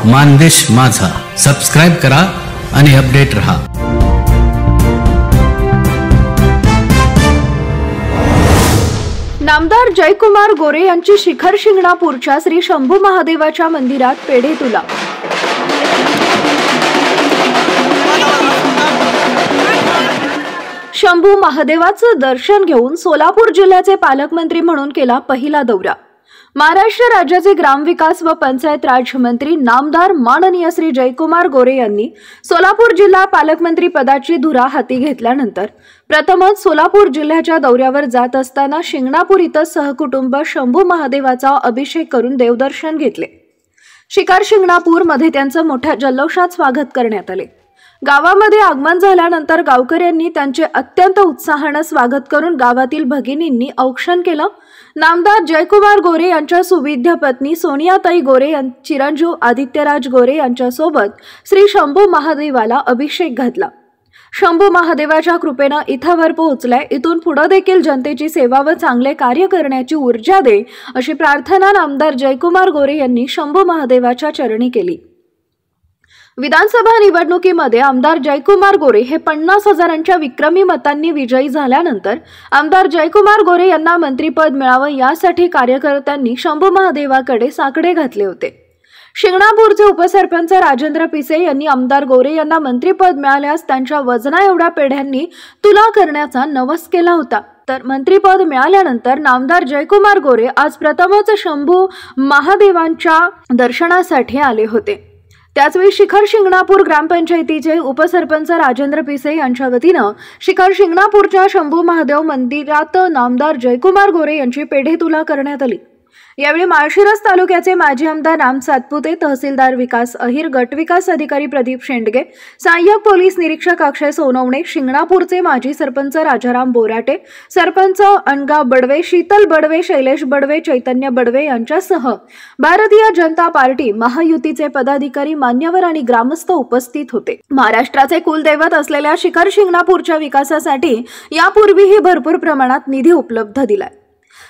मानदेश माझा सबस्क्राइब करा आणि अपडेट रहा। नामदार जयकुमार गोरे यांची शिखर शिंगणापूरच्या श्री शंभू महादेवाच्या मंदिरात पेढे तुला। शंभू महादेवाचं दर्शन घेऊन सोलापूर जिल्ह्याचे पालकमंत्री म्हणून केला पहिला दौरा। महाराष्ट्र राज्याचे ग्रामविकास व पंचायत राज मंत्री नामदार माननीय श्री जयकुमार गोरे यांनी सोलापूर जिल्हा पालकमंत्री पदाची धुरा हाती घेतल्यानंतर प्रथमच सोलापूर जिल्ह्याच्या दौऱ्यावर जात असताना शिंगणापूर इथं सहकुटुंब शंभू महादेवाचा अभिषेक करून देवदर्शन घेतले। शिखर शिंगणापूर मध्ये त्यांचं मोठ्या जल्लोषात स्वागत करण्यात आले। गावामध्ये आगमन झाल्यानंतर गावकऱ्यांनी त्यांचे अत्यंत उत्साहाने स्वागत करून गावातील भगिनींनी औक्षण केलं। नामदार जयकुमार गोरे यांच्या सुविद्य पत्नी सोनियाताई गोरे चिरंजीव आदित्यराज गोरे यांच्यासोबत श्री शंभू महादेवाला अभिषेक घातला। शंभू महादेवाच्या कृपेने इथावर पोहोचलाय, इथून पुढे देखील जनतेची सेवा व चांगले कार्य करण्याची ऊर्जा दे अशी प्रार्थना नामदार जयकुमार गोरे यांनी शंभू महादेवाच्या चरणी केली। विधानसभा निवडणुकीमध्ये आमदार जयकुमार गोरे हे 50,000च्या विक्रमी मतांनी विजयी झाल्यानंतर आमदार जयकुमार गोरे यांना मंत्रिपद मिळावं यासाठी कार्यकर्त्यांनी शंभू महादेवाकडे साकडे घातले होते। शिंगणापूरचे उपसरपंच राजेंद्र पिसे यांनी आमदार गोरे यांना मंत्रिपद मिळाल्यास त्यांच्या वजना एवढ्या पेढ्यांनी तुला करण्याचा नवस केला होता। तर मंत्रिपद मिळाल्यानंतर नामदार जयकुमार गोरे आज प्रथमच शंभू महादेवांच्या दर्शनासाठी आले होते। त्याचवेळी शिखर शिंगणापूर ग्रामपंचायतीचे उपसरपंच राजेंद्र पिसे यांच्या वतीनं शिखर शिंगणापूरच्या शंभू महादेव मंदिरात नामदार जयकुमार गोरे यांची पेढे तुला करण्यात आली। यावेळी माळशिरस तालुक्याचे माजी आमदार राम सातपुते, तहसीलदार विकास अहिर, गट विकास अधिकारी प्रदीप शेंडगे, सहाय्यक पोलीस निरीक्षक अक्षय सोनवणे, शिंगणापूरचे माजी सरपंच राजाराम बोराटे, सरपंच अनगा बडवे, शीतल बडवे, शैलेश बडवे, चैतन्य बडवे यांच्यासह भारतीय जनता पार्टी महायुतीचे पदाधिकारी, मान्यवर आणि ग्रामस्थ उपस्थित होते। महाराष्ट्राचे कुलदैवत असलेल्या शिखर शिंगणापूरच्या विकासासाठी यापूर्वीही भरपूर प्रमाणात निधी उपलब्ध दिलाय।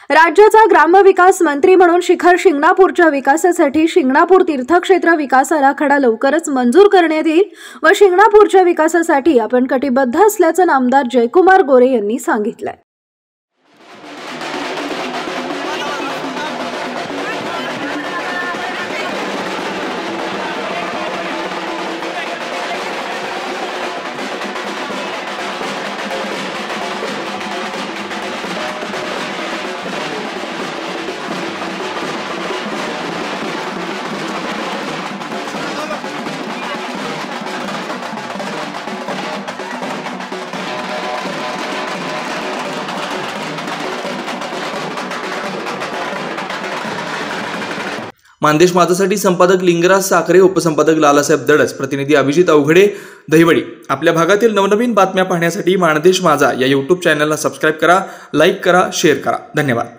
राज्याचा ग्रामविकास मंत्री म्हणून शिखर शिंगणापूरच्या विकासासाठी शिंगणापूर तीर्थक्षेत्र विकास आराखडा लवकरच मंजूर करण्यात येईल व शिंगणापूरच्या विकासासाठी आपण कटिबद्ध असल्याचं नामदार जयकुमार गोरे यांनी सांगितलंय। मानदेश माझासाठी संपादक लिंगराज साखरे, उपसंपादक लालासाहेब दडस, प्रतिनिधी अभिजित अवघडे, दहिवडी। आपल्या भागातील नवनवीन बातम्या पाहण्यासाठी मानदेश माझा या YouTube चॅनलला सबस्क्राइब करा, लाईक करा, शेअर करा। धन्यवाद।